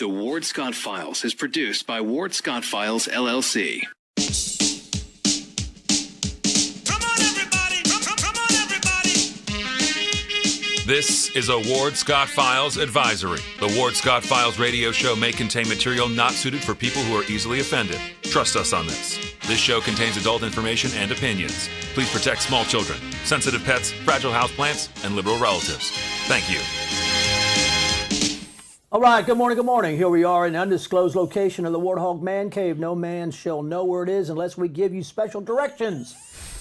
The Ward Scott Files is produced by Ward Scott Files, LLC. Come on, everybody! Come on, everybody! This is a Ward Scott Files advisory. The Ward Scott Files radio show may contain material not suited for people who are easily offended. Trust us on this. This show contains adult information and opinions. Please protect small children, sensitive pets, fragile houseplants, and liberal relatives. Thank you. All right, good morning. Here we are in an undisclosed location of the Warthog Man Cave. No man shall know where it is unless we give you special directions.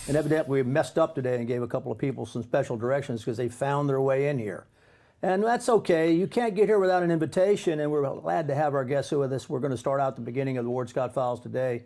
And evidently we messed up today and gave a couple of people some special directions because they found their way in here. And that's okay. You can't get here without an invitation, and we're glad to have our guests with us. We're going to start out the beginning of the Ward Scott Files today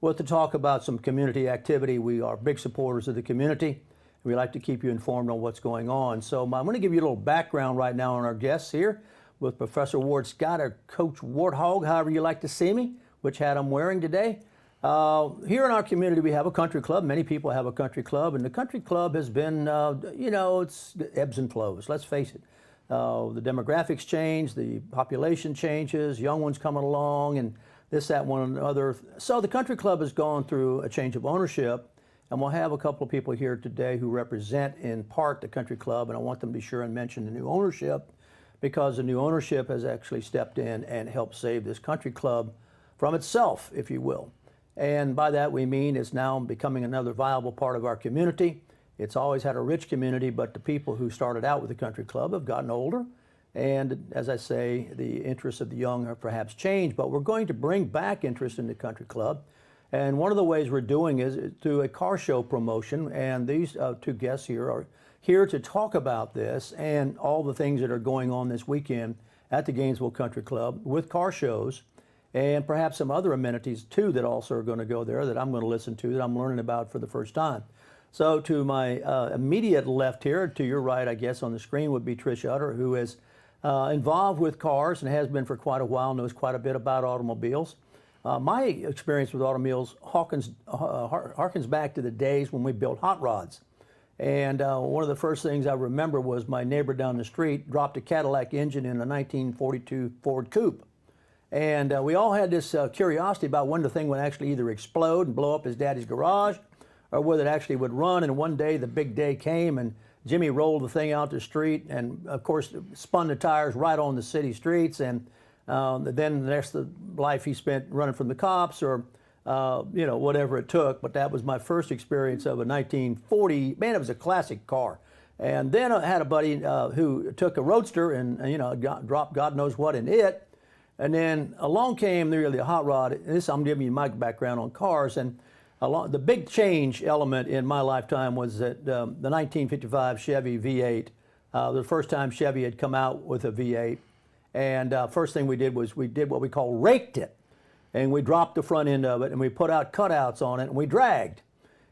with to talk about some community activity. We are big supporters of the community. We like to keep you informed on what's going on. So I'm going to give you a little background right now on our guests here with Professor Ward Scott, or Coach Warthog, however you like to see me, which hat I'm wearing today. Here in our community, we have a country club. Many people have a country club, and the country club has been, it's ebbs and flows. Let's face it. The demographics change, the population changes, young ones coming along, and this, that, one, and another. So the country club has gone through a change of ownership, and we'll have a couple of people here today who represent, in part, the country club, and I want them to be sure and mention the new ownership, because the new ownership has actually stepped in and helped save this country club from itself, if you will. And by that we mean it's now becoming another viable part of our community. It's always had a rich community, but the people who started out with the country club have gotten older. And as I say, the interests of the young have perhaps changed, but we're going to bring back interest in the country club. And one of the ways we're doing is through a car show promotion. And these two guests here are here to talk about this and all the things that are going on this weekend at the Gainesville Country Club with car shows, and perhaps some other amenities too that also are going to go there that I'm going to listen to, that I'm learning about for the first time. So to my immediate left here, to your right, I guess, on the screen would be Trish Utter, who is involved with cars and has been for quite a while, knows quite a bit about automobiles. My experience with automobiles harkens back to the days when we built hot rods. And one of the first things I remember was my neighbor down the street dropped a Cadillac engine in a 1942 Ford Coupe. And we all had this curiosity about when the thing would actually either explode and blow up his daddy's garage, or whether it actually would run. And one day, the big day came, and Jimmy rolled the thing out the street and, of course, spun the tires right on the city streets. And then the rest of life he spent running from the cops or whatever it took. But that was my first experience of a 1940. Man, it was a classic car. And then I had a buddy who took a Roadster and dropped God knows what in it. And then along came really a hot rod. And this, I'm giving you my background on cars. And the big change element in my lifetime was that the 1955 Chevy V8, the first time Chevy had come out with a V8. And first thing we did was we did what we call raked it. And we dropped the front end of it, and we put out cutouts on it, and we dragged.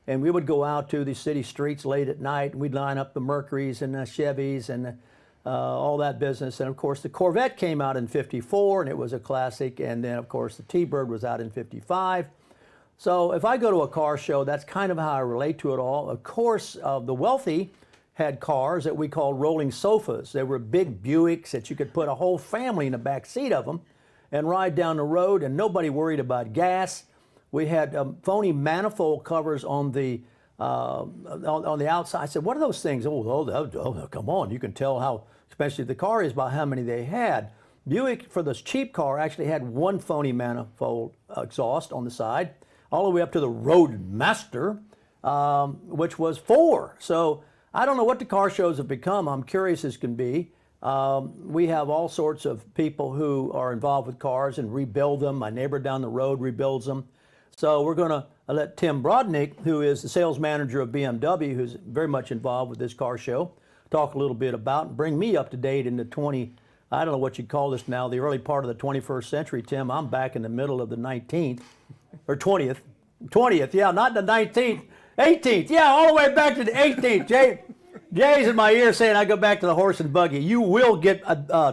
And we would go out to the city streets late at night, and we'd line up the Mercurys and the Chevys and all that business. And, of course, the Corvette came out in '54, and it was a classic. And then, of course, the T-Bird was out in '55. So if I go to a car show, that's kind of how I relate to it all. Of course, the wealthy had cars that we called rolling sofas. They were big Buicks that you could put a whole family in the back seat of them and ride down the road, and nobody worried about gas. We had phony manifold covers on the outside. I said, "What are those things?" Oh, come on! You can tell how expensive the car is by how many they had. Buick, for this cheap car, actually had one phony manifold exhaust on the side, all the way up to the Roadmaster, which was 4. So I don't know what the car shows have become. I'm curious as can be. We have all sorts of people who are involved with cars and rebuild them. My neighbor down the road rebuilds them. So we're going to let Tim Brodnick, who is the sales manager of BMW, who's very much involved with this car show, talk a little bit about and bring me up to date in the I don't know what you'd call this now, the early part of the 21st century, Tim. I'm back in the middle of the 19th, or 20th. 20th, yeah, not the 19th. 18th, yeah, all the way back to the 18th. Jay's in my ear saying I go back to the horse and buggy. You will get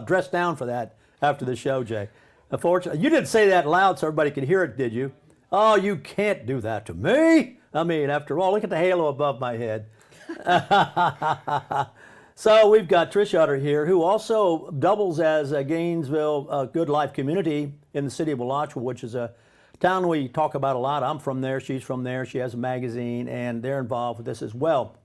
dressed down for that after the show, Jay. Unfortunately, you didn't say that loud so everybody could hear it, did you? Oh, you can't do that to me. I mean, after all, look at the halo above my head. So we've got Trish Utter here, who also doubles as a Gainesville Good Life community in the city of Alachua, which is a town we talk about a lot. I'm from there. She's from there. She has a magazine, and they're involved with this as well.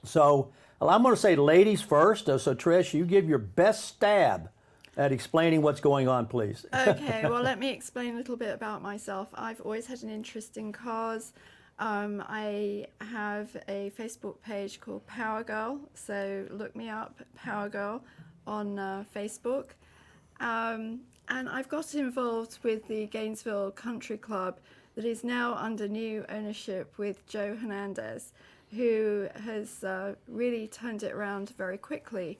So I'm going to say ladies first. So Trish, you give your best stab at explaining what's going on, please. Okay, well, let me explain a little bit about myself. I've always had an interest in cars. I have a Facebook page called Power Girl, so look me up, Power Girl, on Facebook. And I've got involved with the Gainesville Country Club that is now under new ownership with Joe Hernandez, who has really turned it around very quickly.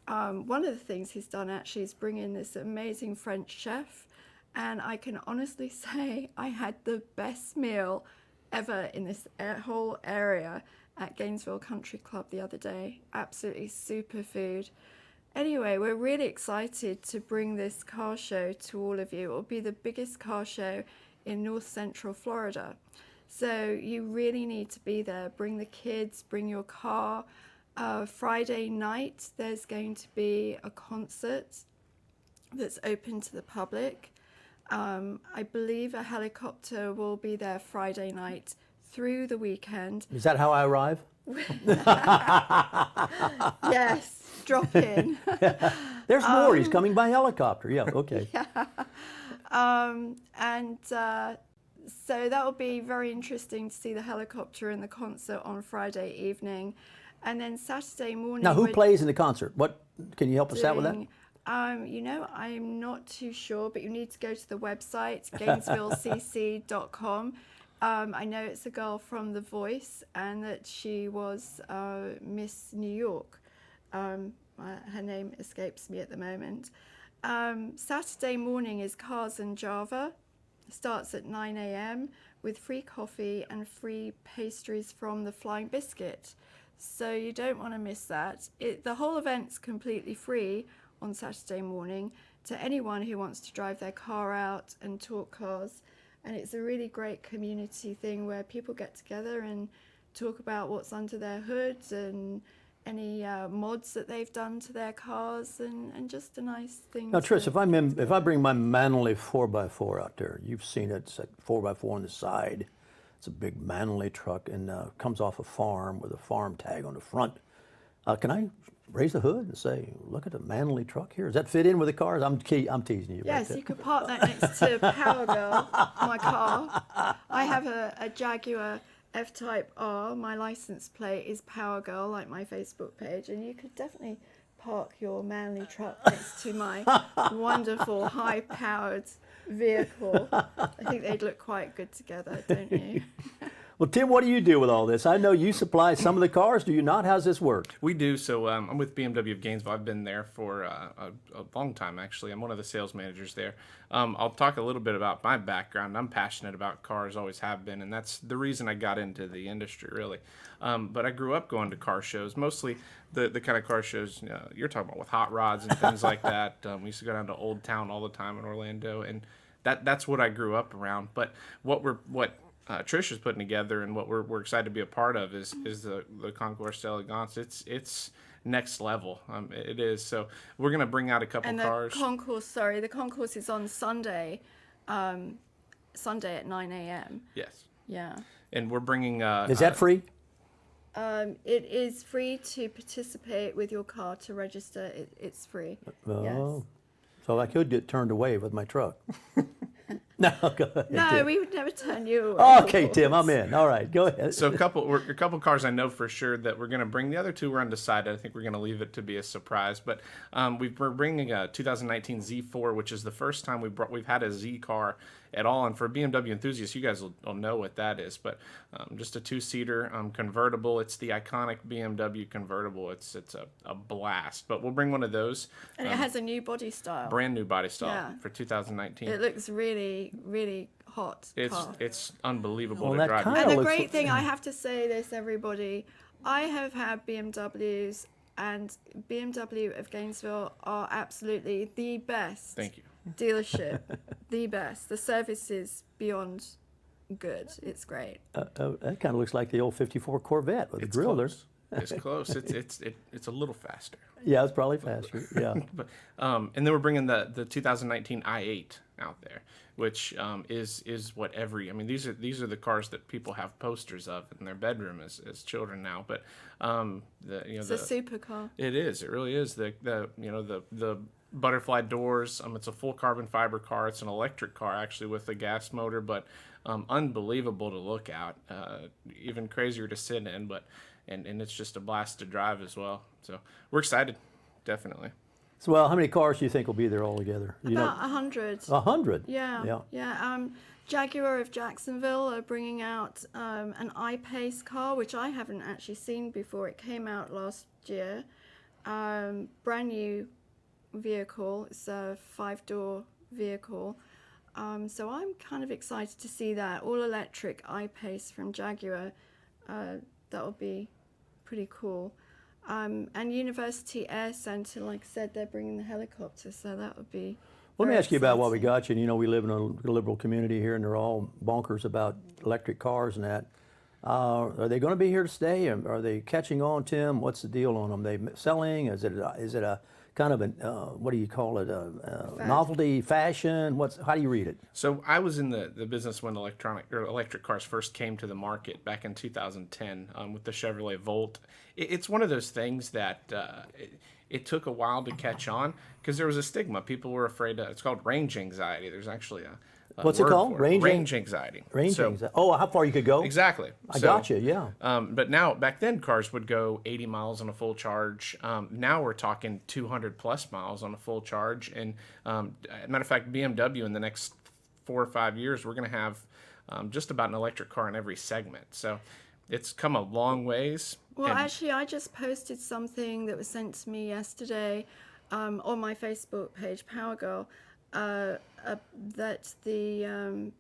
One of the things he's done actually is bring in this amazing French chef, and I can honestly say I had the best meal ever in this whole area at Gainesville Country Club the other day. Absolutely super food. Anyway, we're really excited to bring this car show to all of you. It will be the biggest car show in North Central Florida. So you really need to be there. Bring the kids, bring your car. Friday night, there's going to be a concert that's open to the public. I believe a helicopter will be there Friday night through the weekend. Is that how I arrive? Yes, drop in. There's more. He's coming by helicopter. Yeah, okay. So that will be very interesting to see the helicopter and the concert on Friday evening. And then Saturday morning. Now, who plays in the concert? What can you help us out with that? I'm not too sure, but you need to go to the website, GainesvilleCC.com. I know it's a girl from The Voice, and that she was Miss New York. Her name escapes me at the moment. Saturday morning is Cars and Java. Starts at 9 a.m. with free coffee and free pastries from the Flying Biscuit. So you don't want to miss that. The whole event's completely free on Saturday morning to anyone who wants to drive their car out and talk cars. And it's a really great community thing where people get together and talk about what's under their hoods and any mods that they've done to their cars, and just a nice thing. Now, Trish, if I bring my Manly 4x4 out there, you've seen it, it's a 4x4 on the side. It's a big Manly truck and comes off a farm with a farm tag on the front. Can I raise the hood and say, look at the Manly truck here? Does that fit in with the cars? I'm teasing you. Yes, you could park that next to Power Girl, my car. I have a Jaguar F-Type R. My license plate is Power Girl, like my Facebook page, and you could definitely park your Manly truck next to my wonderful high-powered vehicle. I think they'd look quite good together, don't you? Well, Tim, what do you do with all this? I know you supply some of the cars. Do you not? How's this work? We do. So I'm with BMW of Gainesville. I've been there for a long time, actually. I'm one of the sales managers there. I'll talk a little bit about my background. I'm passionate about cars, always have been, and that's the reason I got into the industry, really. But I grew up going to car shows, mostly the kind of car shows you're talking about with hot rods and things like that. We used to go down to Old Town all the time in Orlando, and that's what I grew up around. But what Trish is putting together and what we're excited to be a part of is the Concours d'Elegance. It's next level. It is. So we're going to bring out a couple cars. The concourse is on Sunday at 9 a.m. Yes. Yeah. And we're bringing. Is that free? It is free to participate with your car to register. It's free. Oh, yes. So I could get turned away with my truck. No, go ahead. No, Tim. we would never turn you away. Okay, Tim, I'm in. All right, go ahead. So a couple cars I know for sure that we're going to bring. The other two we're undecided. I think we're going to leave it to be a surprise. But we're bringing a 2019 Z4, which is the first time we've had a Z car at all. And for BMW enthusiasts, you guys will know what that is. But just a two-seater convertible. It's the iconic BMW convertible. It's a blast. But we'll bring one of those. And it has a new body style. Brand new body style for 2019. It looks really, really hot. It's unbelievable Well, to that drive. kinda And the looks great like- thing, I have to say this, everybody, I have had BMWs, and BMW of Gainesville are absolutely the best. Thank you. Dealership, the best. The service is beyond good. It's great. That kind of looks like the old '54 Corvette with the grill there. It's close. It's a little faster. Yeah, it's probably faster. Yeah. But and then we're bringing the 2019 i8 out there, which is what I mean, these are the cars that people have posters of in their bedroom as children now. But It's a supercar. it is. It really is. The butterfly doors. It's a full carbon fiber car. It's an electric car actually with a gas motor, but unbelievable to look at. Even crazier to sit in, but and it's just a blast to drive as well. So we're excited, definitely. So, well, how many cars do you think will be there altogether? About 100. 100? Yeah. Jaguar of Jacksonville are bringing out an I-Pace car, which I haven't actually seen before. It came out last year. Brand new vehicle. It's a 5-door vehicle. So I'm kind of excited to see that. All electric I-Pace from Jaguar. That'll be pretty cool. And University Air Center, like I said, they're bringing the helicopter, so that would be. Let me very ask you about what we exciting. got you. And, you know, we live in a liberal community here, and they're all bonkers about electric cars and that. Are they going to be here to stay? Are they catching on, Tim? What's the deal on them? They selling? Is it a kind of a what do you call it? A novelty, fashion? How do you read it? So I was in the business when electric cars first came to the market back in 2010 with the Chevrolet Volt. It's one of those things that it took a while to catch on because there was a stigma. People were afraid. It's called range anxiety. There's actually a What's it word called? for it. Range anxiety. Range So- anxiety. Oh, how far you could go? Exactly. I got you. Yeah. But now, back then, cars would go 80 miles on a full charge. Now we're talking 200 plus miles on a full charge. And matter of fact, BMW in the next 4 or 5 years, we're going to have just about an electric car in every segment. So it's come a long ways. Well, and- actually, I just posted something that was sent to me yesterday on my Facebook page, Power Girl, that the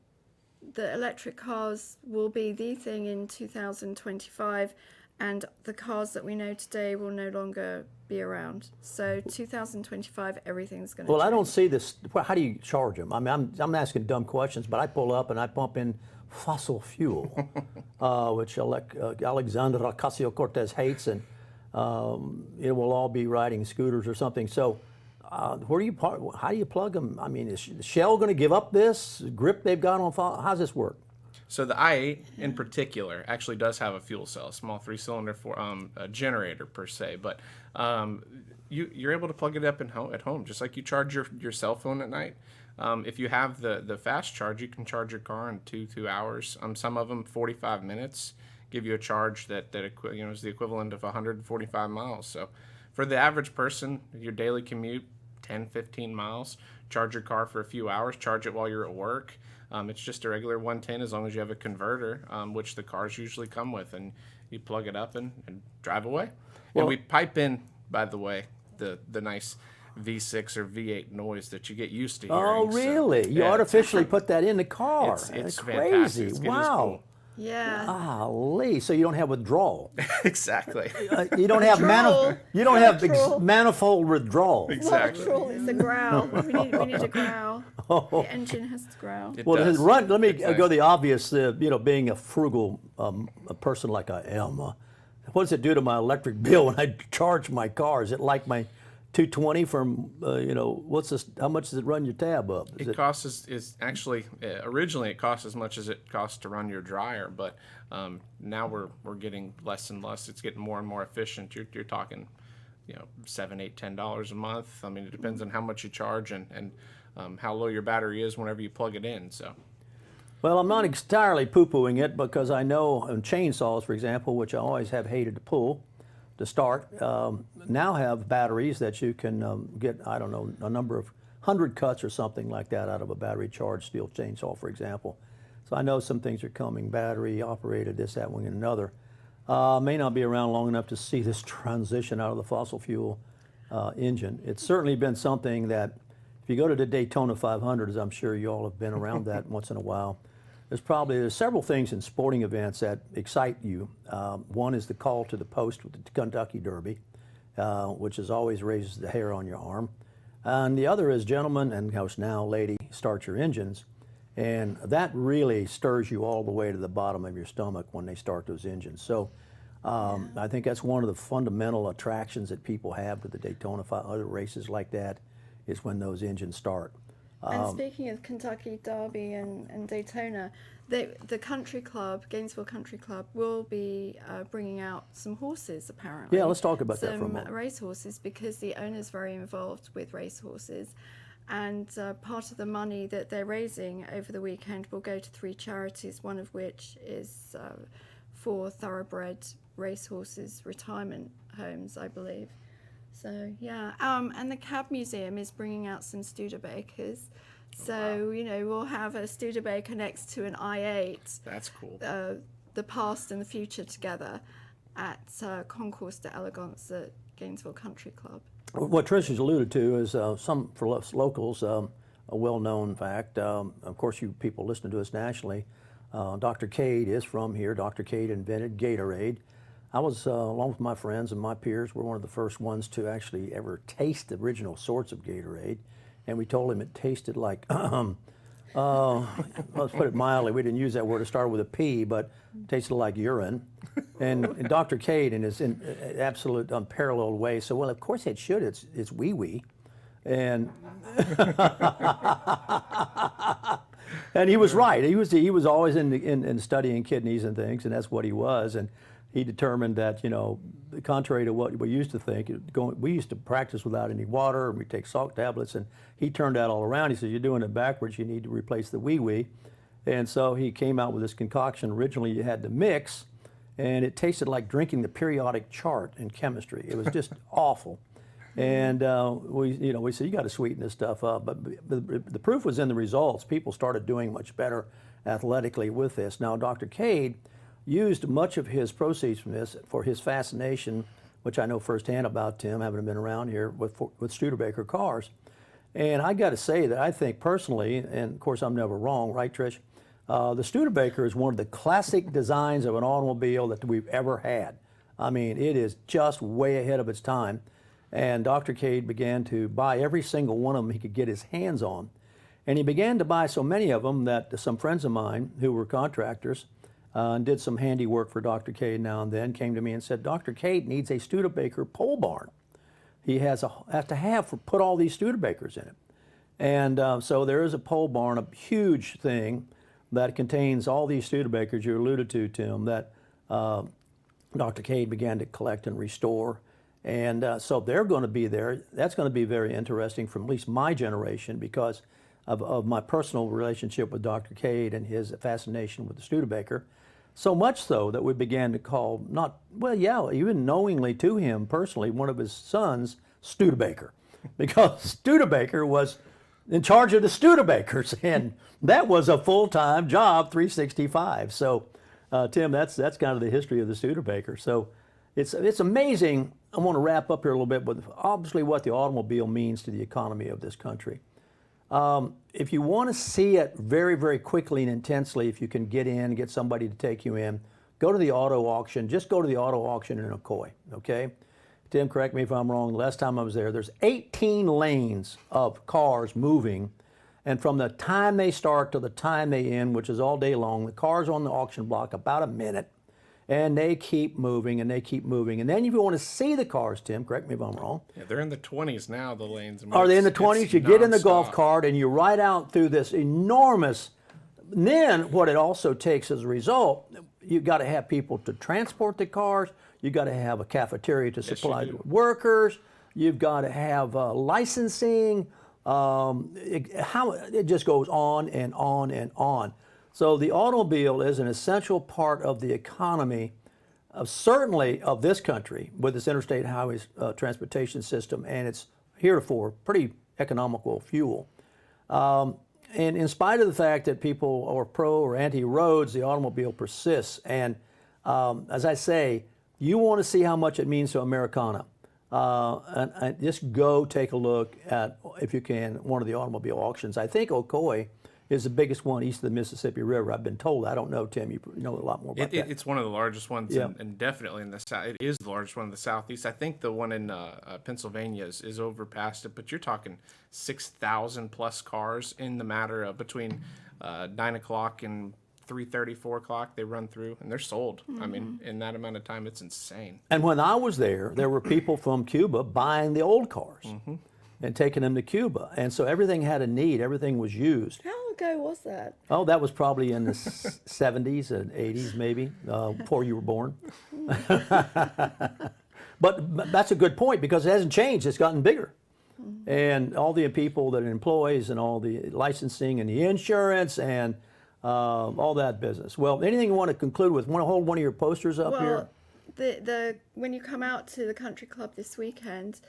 electric cars will be the thing in 2025, and the cars that we know today will no longer be around. So 2025, everything's going to Well, change. I don't see this. Well, how do you charge them? I mean, I'm asking dumb questions, but I pull up and I pump in fossil fuel, which Alexandra Ocasio-Cortez hates, and it will all be riding scooters or something. So, how do you plug them? I mean, is Shell going to give up this grip they've got on? How's this work? So the i8 in particular actually does have a fuel cell, a small 3-cylinder a generator per se, but you're able to plug it up at home, just like you charge your cell phone at night. If you have the fast charge, you can charge your car in 2 hours. Some of them 45 minutes give you a charge that is the equivalent of 145 miles. So for the average person, your daily commute, 10, 15 miles, charge your car for a few hours, charge it while you're at work. It's just a regular 110 as long as you have a converter, which the cars usually come with, and you plug it up and drive away. Well, and we pipe in, by the way, the nice V6 or V8 noise that you get used to hearing. Oh, really? You artificially put that in the car. It's That's fantastic. crazy. It is Wow. cool. Yeah. Golly. So you don't have withdrawal. Exactly. You don't have Control. you don't have Control. manifold withdrawal. Exactly. Not a troll, it's a growl. We need a growl. Oh. The engine has to growl. It Well, does. let me It's nice. go the obvious. Being a frugal a person like I am, what does it do to my electric bill when I charge my car? Is it like my 220 from what's this? How much does it run your tab up? It costs is actually originally it cost as much as it costs to run your dryer, but now we're getting less and less. It's getting more and more efficient. You're talking, $7, $8, $10 a month. I mean, it depends on how much you charge and how low your battery is whenever you plug it in. So. Well, I'm not entirely poo-pooing it because I know on chainsaws, for example, which I always have hated to pull to start, now have batteries that you can get, I don't know, a number of 100 cuts or something like that out of a battery-charged steel chainsaw, for example. So I know some things are coming, battery operated, this, that, one, and another. May not be around long enough to see this transition out of the fossil fuel engine. It's certainly been something that, if you go to the Daytona 500, as I'm sure you all have been around that once in a while, there's several things in sporting events that excite you. One is the call to the post with the Kentucky Derby, which is always raises the hair on your arm. And the other is, gentlemen, and of course now lady, start your engines. And that really stirs you all the way to the bottom of your stomach when they start those engines. So I think that's one of the fundamental attractions that people have to the Daytona, other races like that, is when those engines start. And speaking of Kentucky Derby and Daytona, the country club, Gainesville Country Club, will be bringing out some horses apparently. Yeah, let's talk about that for a moment. Some race horses, because the owner's very involved with race horses. And part of the money that they're raising over the weekend will go to 3 charities, one of which is for thoroughbred racehorses retirement homes, I believe. So yeah, and the Cab Museum is bringing out some Studebakers. So we'll have a Studebaker next to an I-8. That's cool. The past and the future together at Concours d'Elegance at Gainesville Country Club. What Trish has alluded to is some for us locals, a well-known fact. Of course, you people listening to us nationally, Dr. Cade is from here. Dr. Cade invented Gatorade. I was, along with my friends and my peers, were one of the first ones to actually ever taste the original sorts of Gatorade. And we told him it tasted like, let's put it mildly, we didn't use that word, it started with a P, but it tasted like urine. And Dr. Cade, in his absolute unparalleled way, said, well, of course it should, it's wee-wee. And and he was right. He was always in studying kidneys and things, and that's what he was. And he determined that, contrary to what we used to think, we used to practice without any water, and we take salt tablets, and he turned that all around. He said, you're doing it backwards, you need to replace the wee-wee. And so he came out with this concoction. Originally you had to mix, and it tasted like drinking the periodic chart in chemistry. It was just awful. And we said, you got to sweeten this stuff up. But the proof was in the results. People started doing much better athletically with this. Now, Dr. Cade used much of his proceeds from this for his fascination, which I know firsthand about Tim, having been around here with Studebaker cars. And I got to say that I think personally, and of course I'm never wrong, right, Trish? The Studebaker is one of the classic designs of an automobile that we've ever had. I mean, it is just way ahead of its time. And Dr. Cade began to buy every single one of them he could get his hands on. And he began to buy so many of them that some friends of mine who were contractors and did some handy work for Dr. Cade now and then came to me and said, Dr. Cade needs a Studebaker pole barn. He has to put all these Studebakers in it. And so there is a pole barn, a huge thing that contains all these Studebakers you alluded to, Tim, that Dr. Cade began to collect and restore. And so they're going to be there. That's going to be very interesting from at least my generation because of my personal relationship with Dr. Cade and his fascination with the Studebaker. So much so that we began to call, even knowingly to him personally, one of his sons, Studebaker, because Studebaker was in charge of the Studebakers, and that was a full-time job, 365. So, Tim, that's kind of the history of the Studebaker. So it's amazing. I want to wrap up here a little bit with obviously what the automobile means to the economy of this country. If you want to see it very, very quickly and intensely, if you can get in and get somebody to take you in, go to the auto auction. Just go to the auto auction in Ocoee, okay? Tim, correct me if I'm wrong. Last time I was there's 18 lanes of cars moving, and from the time they start to the time they end, which is all day long, the cars on the auction block about a minute, and they keep moving and they keep moving. And then if you want to see the cars, Tim, correct me if I'm wrong. Yeah, they're in the 20s now, the lanes. I mean, Are they in the 20s? You get in the golf nonstop. cart and you ride out through this enormous. Then what it also takes as a result, you've got to have people to transport the cars. You've got to have a cafeteria to supply do. workers. You've got to have licensing. It just goes on and on and on. So the automobile is an essential part of the economy, certainly of this country with its interstate highways transportation system, and it's heretofore pretty economical fuel. And in spite of the fact that people are pro or anti-roads, the automobile persists. And as I say, you want to see how much it means to Americana. And just go take a look at, if you can, one of the automobile auctions. I think Ocoee is the biggest one east of the Mississippi River. I've been told. I don't know, Tim. You know a lot more about that. It's one of the largest ones, Yeah. and definitely in the south. It is the largest one in the southeast. I think the one in Pennsylvania is over past it, but you're talking 6,000 plus cars in the matter of between 9 o'clock and 3:30, 4 o'clock. They run through and they're sold. I mean, in that amount of time, it's insane. And when I was there were people from Cuba buying the old cars and taking them to Cuba. And so everything had a need, everything was used. How long ago was that? Oh, that was probably in the 70s and 80s, maybe, before you were born. But that's a good point because it hasn't changed, it's gotten bigger. And all the people that it employs and all the licensing and the insurance and all that business. Well, anything you want to conclude with? Want to hold one of your posters up here? The when you come out to the country club this weekend,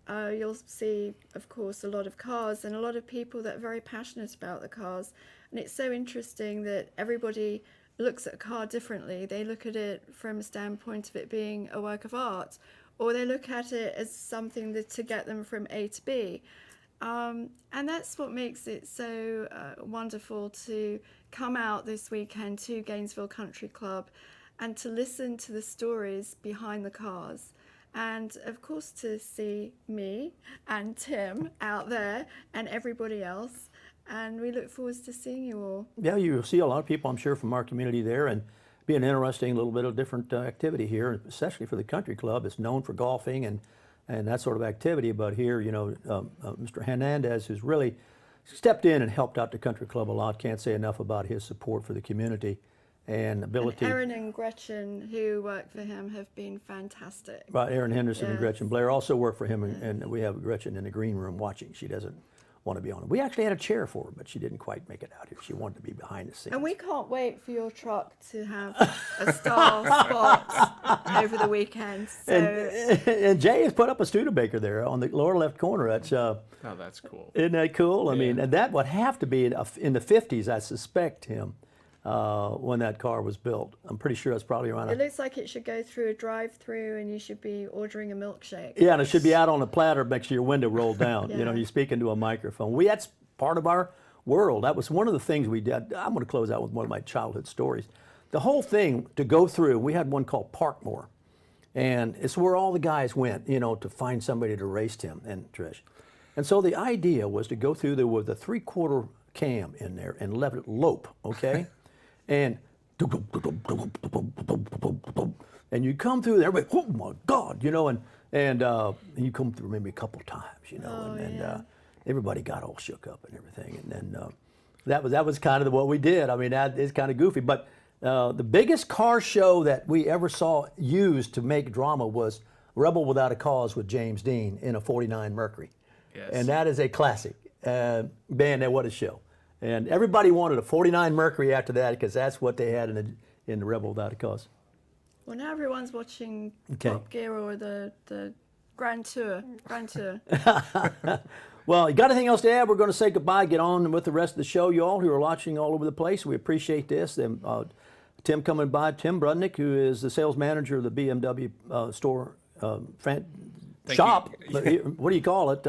you'll see, of course, a lot of cars and a lot of people that are very passionate about the cars. And it's so interesting that everybody looks at a car differently. They look at it from a standpoint of it being a work of art, or they look at it as something to get them from A to B. And that's what makes it so wonderful to come out this weekend to Gainesville Country Club and to listen to the stories behind the cars. And of course to see me and Tim out there and everybody else. And we look forward to seeing you all. Yeah, you'll see a lot of people, I'm sure, from our community there, and be an interesting little bit of different activity here, especially for the country club. It's known for golfing and that sort of activity, but here, you know, Mr. Hernandez, who's really stepped in and helped out the country club a lot, can't say enough about his support for the community and ability. And Aaron and Gretchen, who work for him, have been fantastic. Right, Aaron Henderson and Yes. Gretchen Blair also work for him, and we have Gretchen in the green room watching. She doesn't want to be on it. We actually had a chair for her, but she didn't quite make it out here. She wanted to be behind the scenes. And we can't wait for your truck to have a star spot over the weekend. So And Jay has put up a Studebaker there on the lower left corner. That's Oh, that's cool. isn't that cool? I Yeah. mean, and that would have to be in the 50s, I suspect, him, when that car was built. I'm pretty sure that's probably around. it looks like it should go through a drive-through, and you should be ordering a milkshake. Yeah, and it should be out on a platter next to your window rolled down. You know, Yeah. you speak into a microphone. That's part of our world. That was one of the things we did. I'm going to close out with one of my childhood stories. The whole thing to go through, we had one called Parkmore. And it's where all the guys went, you know, to find somebody to race Tim and Trish. And so the idea was to go through there with a 3/4 cam in there and let it lope, okay? And you come through there, everybody, oh my God, you know, and you come through maybe a couple times, you know, everybody got all shook up and everything, and then that was kind of what we did. I mean, that is kind of goofy, but the biggest car show that we ever saw used to make drama was Rebel Without a Cause with James Dean in a '49 Mercury, Yes. and that is a classic. Man, what a show! And everybody wanted a '49 Mercury after that because that's what they had in the Rebel Without a Cause. Well, now everyone's watching Okay. Top Gear or the Grand Tour. Well, you got anything else to add? We're going to say goodbye, get on with the rest of the show. You all who are watching all over the place, we appreciate this. Tim coming by, Tim Brudnick, who is the sales manager of the BMW store shop. What do you call it?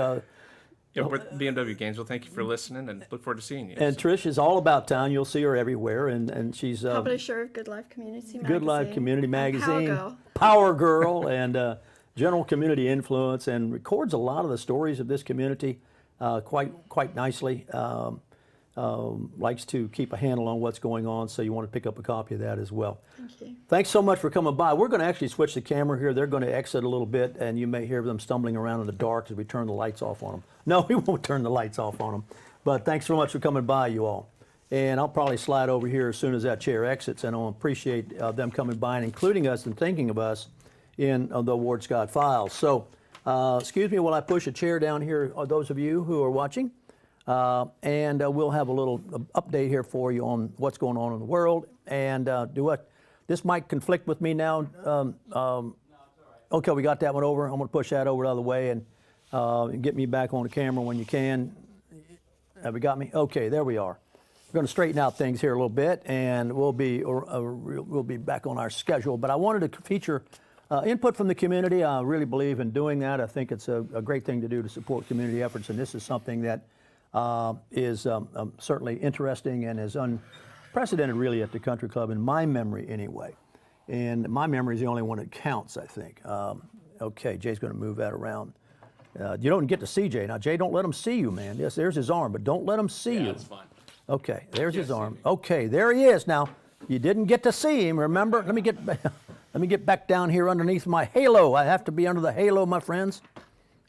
Yeah, we're at BMW Gainesville. Thank you for listening, and look forward to seeing you. And Trish is all about town. You'll see her everywhere, and she's Publisher of Good Life Community Magazine. Good Life Community and Magazine, Power Girl. Power Girl, and general community influence, and records a lot of the stories of this community quite nicely. Likes to keep a handle on what's going on, so you want to pick up a copy of that as well. Thank you. Thanks so much for coming by. We're going to actually switch the camera here. They're going to exit a little bit, and you may hear them stumbling around in the dark as we turn the lights off on them. No, we won't turn the lights off on them. But thanks so much for coming by, you all. And I'll probably slide over here as soon as that chair exits, and I'll appreciate them coming by and including us and thinking of us in the Ward Scott Files. So, excuse me while I push a chair down here, those of you who are watching. And we'll have a little update here for you on what's going on in the world. And this might conflict with me now. Okay, we got that one over. I'm going to push that over the other way and get me back on the camera when you can. Have you got me? Okay, there we are. We're going to straighten out things here a little bit, and we'll be back on our schedule. But I wanted to feature input from the community. I really believe in doing that. I think it's a great thing to do to support community efforts, and this is something that is certainly interesting and is unprecedented really at the country club in my memory anyway. And my memory is the only one that counts, I think. Okay, Jay's going to move that around. You don't get to see Jay. Now, Jay, don't let him see you, man. Yes, there's his arm, but don't let him see you. That's fine. Okay, there's his arm. Okay, there he is. Now, You didn't get to see him, remember? Let me get back down here underneath my halo. I have to be under the halo, my friends.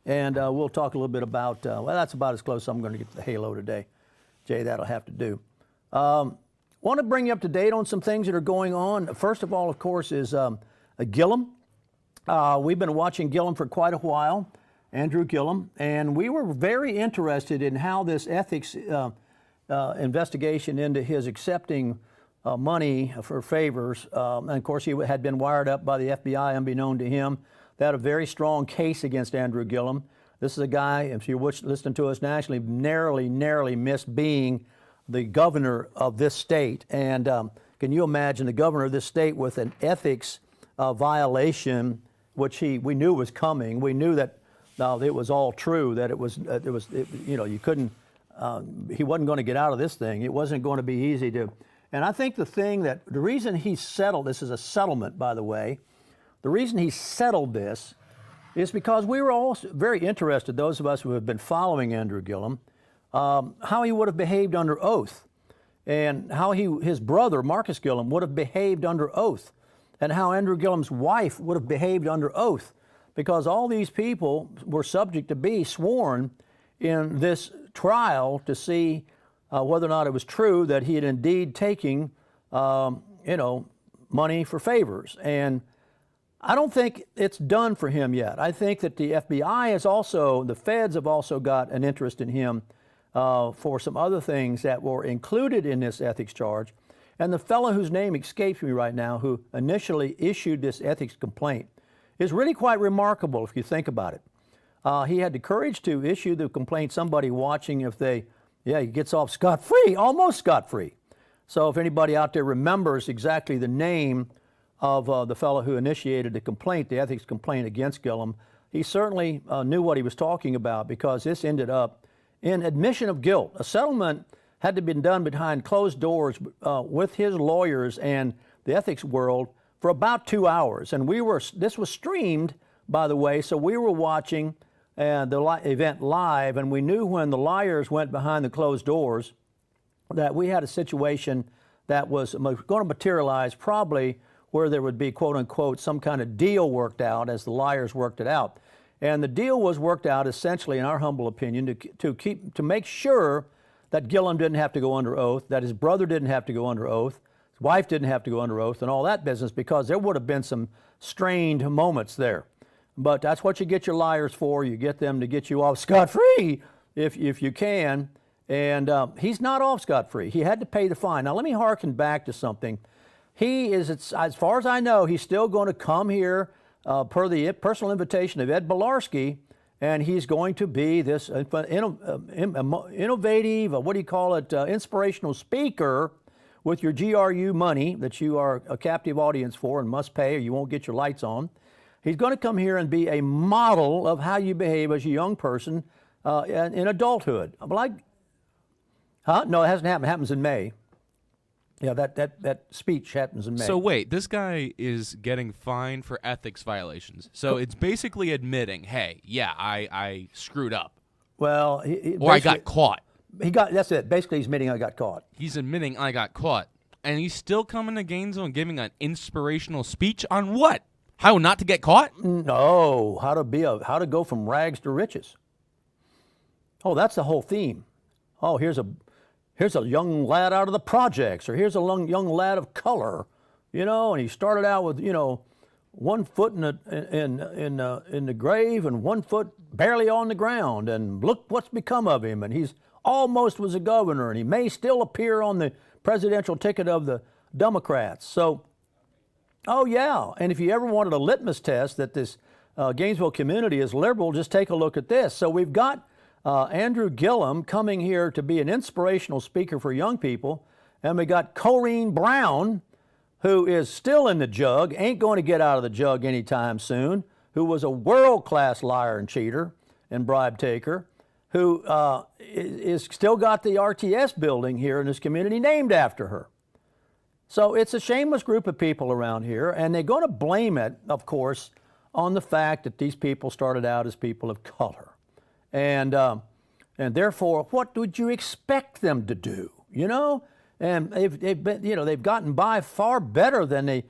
And we'll talk a little bit about, well, that's about as close as I'm going to get to the halo today. Jay, that'll have to do. Want to bring you up to date on some things that are going on. First of all, of course, is Gillum. We've been watching Gillum for quite a while, Andrew Gillum, and we were very interested in how this ethics investigation into his accepting money for favors, and of course he had been wired up by the FBI unbeknown to him. They had a very strong case against Andrew Gillum. This is a guy, if you're listening to us nationally, narrowly missed being the governor of this state. And can you imagine the governor of this state with an ethics violation, which we knew was coming. We knew that it was all true, that you couldn't, he wasn't going to get out of this thing. It wasn't going to be easy to. And I think the reason he settled, this is a settlement, by the way, the reason he settled this is because we were all very interested, those of us who have been following Andrew Gillum, how he would have behaved under oath, and how his brother, Marcus Gillum, would have behaved under oath, and how Andrew Gillum's wife would have behaved under oath, because all these people were subject to be sworn in this trial to see whether or not it was true that he had indeed taken, money for favors. And I don't think it's done for him yet. I think that the FBI the feds have also got an interest in him for some other things that were included in this ethics charge. And the fellow whose name escapes me right now, who initially issued this ethics complaint, is really quite remarkable if you think about it. He had the courage to issue the complaint, somebody watching he gets off scot-free, almost scot-free. So if anybody out there remembers exactly the name of the fellow who initiated the complaint, the ethics complaint against Gillum, he certainly knew what he was talking about, because this ended up in admission of guilt. A settlement had to be done behind closed doors with his lawyers and the ethics world for about 2 hours. And this was streamed, by the way, so we were watching the event live, and we knew when the lawyers went behind the closed doors that we had a situation that was going to materialize probably where there would be, quote unquote, some kind of deal worked out as the liars worked it out. And the deal was worked out essentially, in our humble opinion, to make sure that Gillum didn't have to go under oath, that his brother didn't have to go under oath, his wife didn't have to go under oath, and all that business, because there would have been some strained moments there. But that's what you get your liars for. You get them to get you off scot-free if you can. And he's not off scot-free. He had to pay the fine. Now, let me hearken back to something. He is, as far as I know, he's still going to come here per the personal invitation of Ed Bilarski, and he's going to be this innovative, inspirational speaker with your GRU money that you are a captive audience for and must pay or you won't get your lights on. He's going to come here and be a model of how you behave as a young person in adulthood. No, it hasn't happened. It happens in May. Yeah, that speech happens in May. So wait, this guy is getting fined for ethics violations. So it's basically admitting, hey, yeah, I screwed up. Well, or I got caught. That's it. Basically, he's admitting I got caught. He's admitting I got caught. And he's still coming to Gainesville and giving an inspirational speech on what? How not to get caught? No, how to go from rags to riches. Oh, that's the whole theme. Oh, here's a young lad out of the projects, or here's a young lad of color, and he started out with, 1 foot in the grave and 1 foot barely on the ground, and look what's become of him, and he's almost was a governor, and he may still appear on the presidential ticket of the Democrats. So, oh yeah, and if you ever wanted a litmus test that this Gainesville community is liberal, just take a look at this. So we've got Andrew Gillum coming here to be an inspirational speaker for young people. And we got Corrine Brown, who is still in the jug, ain't going to get out of the jug anytime soon, who was a world-class liar and cheater and bribe taker, who is still got the RTS building here in this community named after her. So it's a shameless group of people around here, and they're going to blame it, of course, on the fact that these people started out as people of color. And therefore, what would you expect them to do? and they've been, they've gotten by far better than they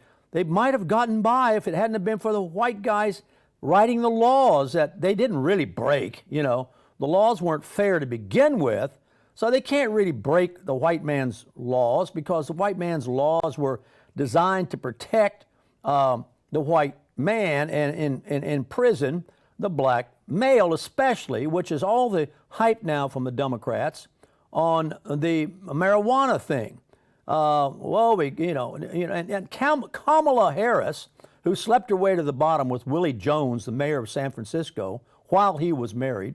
might have gotten by if it hadn't have been for the white guys writing the laws that they didn't really break. The laws weren't fair to begin with, so they can't really break the white man's laws because the white man's laws were designed to protect the white man and in prison the black male especially, which is all the hype now from the Democrats on the marijuana thing. And Kamala Harris, who slept her way to the bottom with Willie Jones, the mayor of San Francisco, while he was married.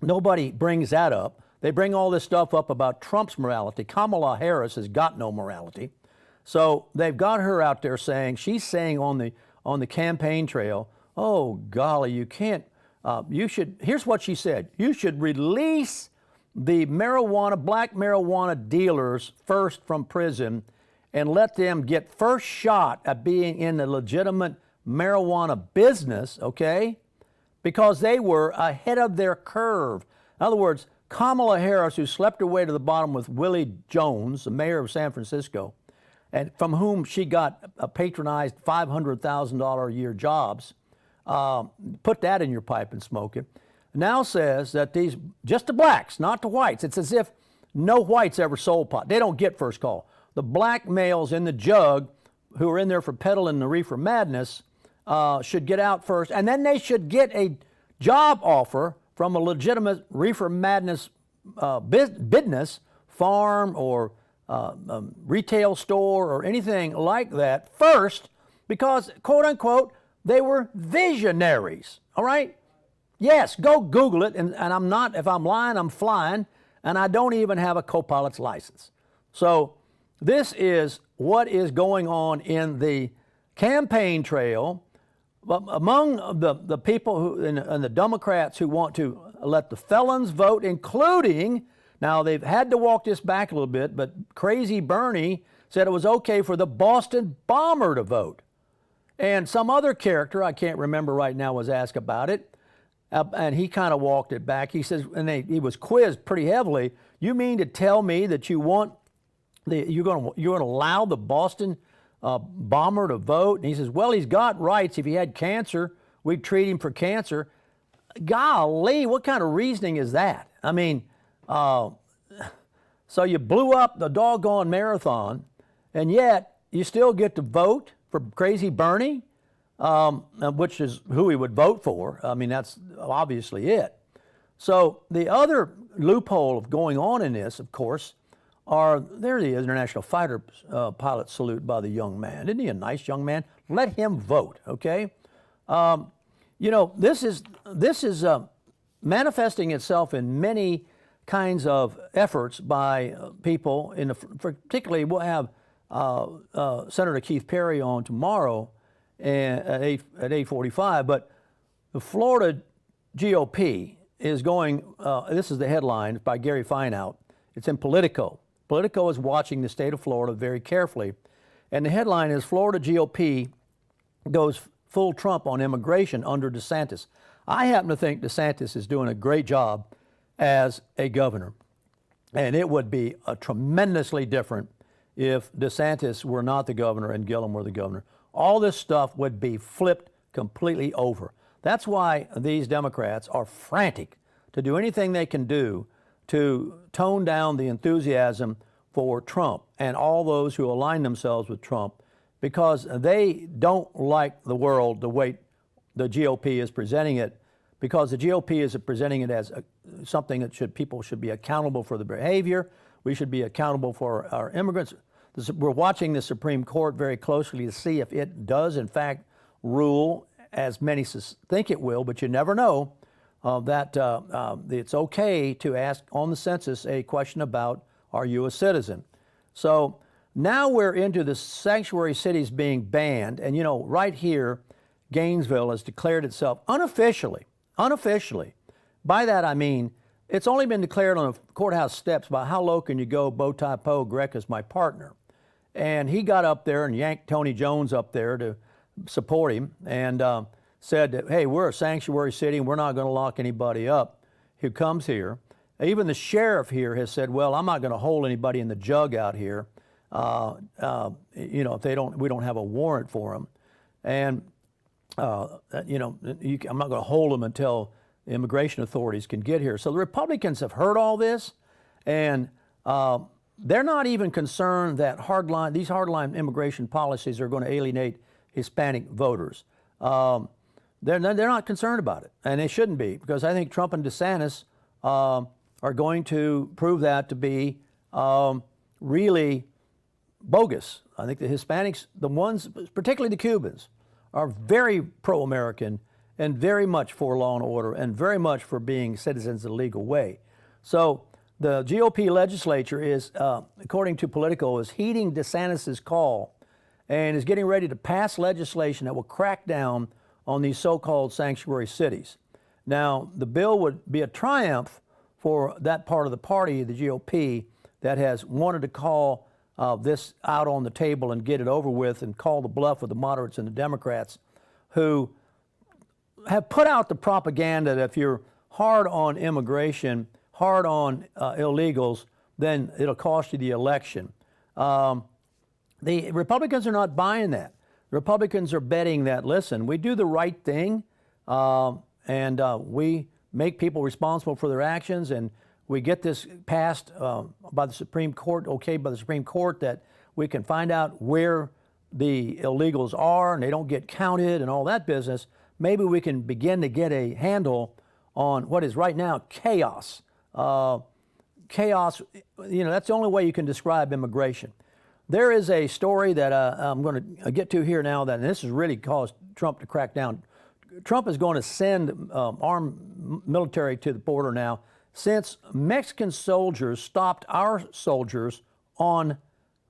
Nobody brings that up. They bring all this stuff up about Trump's morality. Kamala Harris has got no morality. So they've got her out there she's saying on the campaign trail, oh golly, you can't, here's what she said, you should release the black marijuana dealers first from prison and let them get first shot at being in the legitimate marijuana business, okay? Because they were ahead of their curve. In other words, Kamala Harris, who slept her way to the bottom with Willie Jones, the mayor of San Francisco, and from whom she got patronized $500,000 a year jobs, put that in your pipe and smoke it, now says that just the blacks, not the whites. It's as if no whites ever sold pot. They don't get first call. The black males in the jug who are in there for peddling the reefer madness should get out first, and then they should get a job offer from a legitimate reefer madness business, farm or retail store or anything like that first, because, quote unquote, they were visionaries, all right? Yes, go Google it, and I'm not, if I'm lying, I'm flying, and I don't even have a co-pilot's license. So this is what is going on in the campaign trail among the people who and the Democrats who want to let the felons vote, including, now they've had to walk this back a little bit, but Crazy Bernie said it was okay for the Boston bomber to vote. And some other character, I can't remember right now, was asked about it. And he kind of walked it back. He says, and he was quizzed pretty heavily. You mean to tell me that you're going to allow the Boston bomber to vote? And he says, well, he's got rights. If he had cancer, we'd treat him for cancer. Golly, what kind of reasoning is that? I mean, so you blew up the doggone marathon, and yet you still get to vote for Crazy Bernie? Which is who he would vote for. I mean, that's obviously it. So the other loophole of going on in this, of course, there he is, International Fighter Pilot salute by the young man. Isn't he a nice young man? Let him vote, okay? This is manifesting itself in many kinds of efforts by people, particularly we'll have Senator Keith Perry on tomorrow, at 8:45, but the Florida GOP is going, this is the headline by Gary Fineout. It's in Politico. Politico is watching the state of Florida very carefully. And the headline is Florida GOP goes full Trump on immigration under DeSantis. I happen to think DeSantis is doing a great job as a governor. And it would be tremendously different if DeSantis were not the governor and Gillum were the governor. All this stuff would be flipped completely over. That's why these Democrats are frantic to do anything they can do to tone down the enthusiasm for Trump and all those who align themselves with Trump, because they don't like the world the way the GOP is presenting it, because the GOP is presenting it as something that people should be accountable for the behavior. We should be accountable for our immigrants. We're watching the Supreme Court very closely to see if it does, in fact, rule, as many think it will, but you never know, that it's okay to ask on the census a question about, are you a citizen? So now we're into the sanctuary cities being banned. And, right here, Gainesville has declared itself unofficially. By that, I mean, it's only been declared on the courthouse steps about how low can you go. Bowtie Poe, Greg is my partner. And he got up there and yanked Tony Jones up there to support him and said that, hey, we're a sanctuary city and we're not going to lock anybody up who comes here. Even the sheriff here has said, well, I'm not going to hold anybody in the jug out here, if we don't have a warrant for them. And, I'm not going to hold them until the immigration authorities can get here. So the Republicans have heard all this, and they're not even concerned that these hardline immigration policies are going to alienate Hispanic voters. They're not concerned about it, and they shouldn't be, because I think Trump and DeSantis are going to prove that to be really bogus. I think the Hispanics, the ones, particularly the Cubans, are very pro-American and very much for law and order and very much for being citizens in a legal way. So the GOP legislature is, according to Politico, is heeding DeSantis' call and is getting ready to pass legislation that will crack down on these so-called sanctuary cities. Now, the bill would be a triumph for that part of the party, the GOP, that has wanted to call this out on the table and get it over with and call the bluff with the moderates and the Democrats, who have put out the propaganda that if you're hard on immigration, hard on illegals, then it'll cost you the election. The Republicans are not buying that. The Republicans are betting that, listen, we do the right thing, and we make people responsible for their actions, and we get this passed by the Supreme Court, okayed by the Supreme Court, that we can find out where the illegals are and they don't get counted and all that business. Maybe we can begin to get a handle on what is right now chaos. Chaos, that's the only way you can describe immigration. There is a story that I'm going to get to here now, and this has really caused Trump to crack down. Trump is going to send armed military to the border now, since Mexican soldiers stopped our soldiers on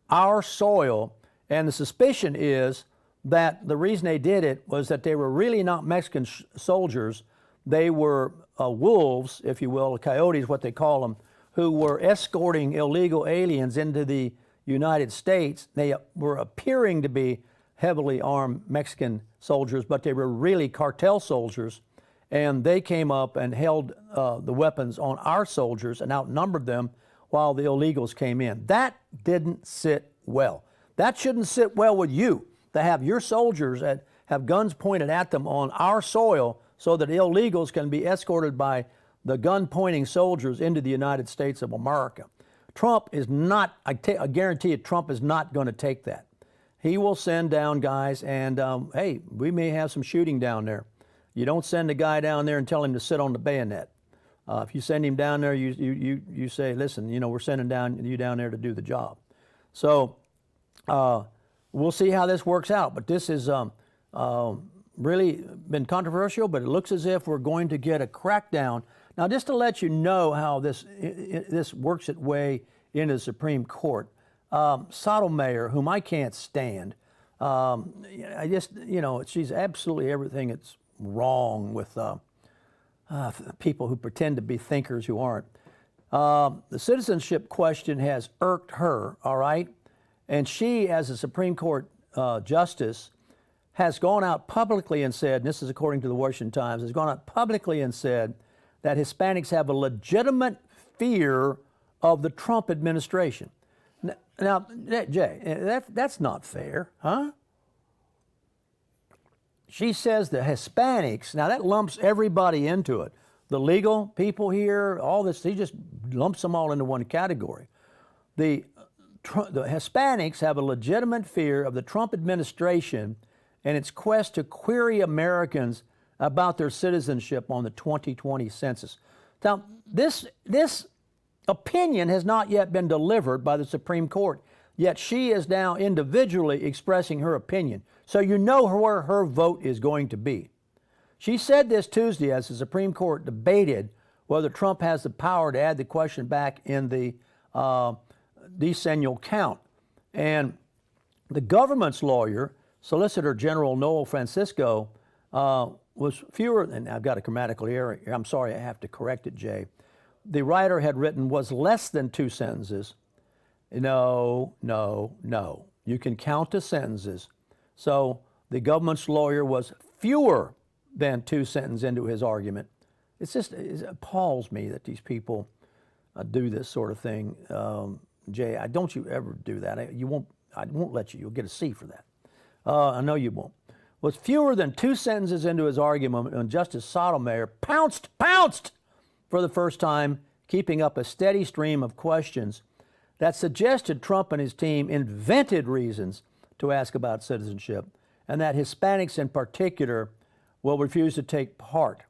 our soil. And the suspicion is that the reason they did it was that they were really not Mexican soldiers. They were wolves, if you will, coyotes, what they call them, who were escorting illegal aliens into the United States. They were appearing to be heavily armed Mexican soldiers, but they were really cartel soldiers. And they came up and held the weapons on our soldiers and outnumbered them while the illegals came in. That didn't sit well. That shouldn't sit well with you, to have your soldiers that have guns pointed at them on our soil so that illegals can be escorted by the gun-pointing soldiers into the United States of America. Trump is not, I guarantee you, Trump is not going to take that. He will send down guys, and hey, we may have some shooting down there. You don't send a guy down there and tell him to sit on the bayonet. If you send him down there, you say, listen, we're sending you down there to do the job. So we'll see how this works out. But this has really been controversial, but it looks as if we're going to get a crackdown. Now, just to let you know how this works its way into the Supreme Court, Sotomayor, whom I can't stand, she's absolutely everything that's wrong with people who pretend to be thinkers who aren't. The citizenship question has irked her, all right? And she, as a Supreme Court justice, has gone out publicly and said, and this is according to the Washington Times, has gone out publicly and said that Hispanics have a legitimate fear of the Trump administration. Now, Jay, that's not fair, huh? She says the Hispanics, now that lumps everybody into it. The legal people here, all this, he just lumps them all into one category. The Hispanics have a legitimate fear of the Trump administration and its quest to query Americans about their citizenship on the 2020 census. Now, this opinion has not yet been delivered by the Supreme Court, yet she is now individually expressing her opinion. So you know where her vote is going to be. She said this Tuesday as the Supreme Court debated whether Trump has the power to add the question back in the decennial count. And the government's lawyer, Solicitor General Noel Francisco, was fewer, and I've got a grammatical error here. I'm sorry, I have to correct it, Jay. The writer had written was less than 2 sentences. No. You can count the sentences. So the government's lawyer was fewer than 2 sentences into his argument. It appalls me that these people do this sort of thing, Jay. Don't you ever do that. You won't. I won't let you. You'll get a C for that. I know you won't. With fewer than 2 sentences into his argument, when Justice Sotomayor pounced for the first time, keeping up a steady stream of questions that suggested Trump and his team invented reasons to ask about citizenship, and that Hispanics in particular will refuse to take part.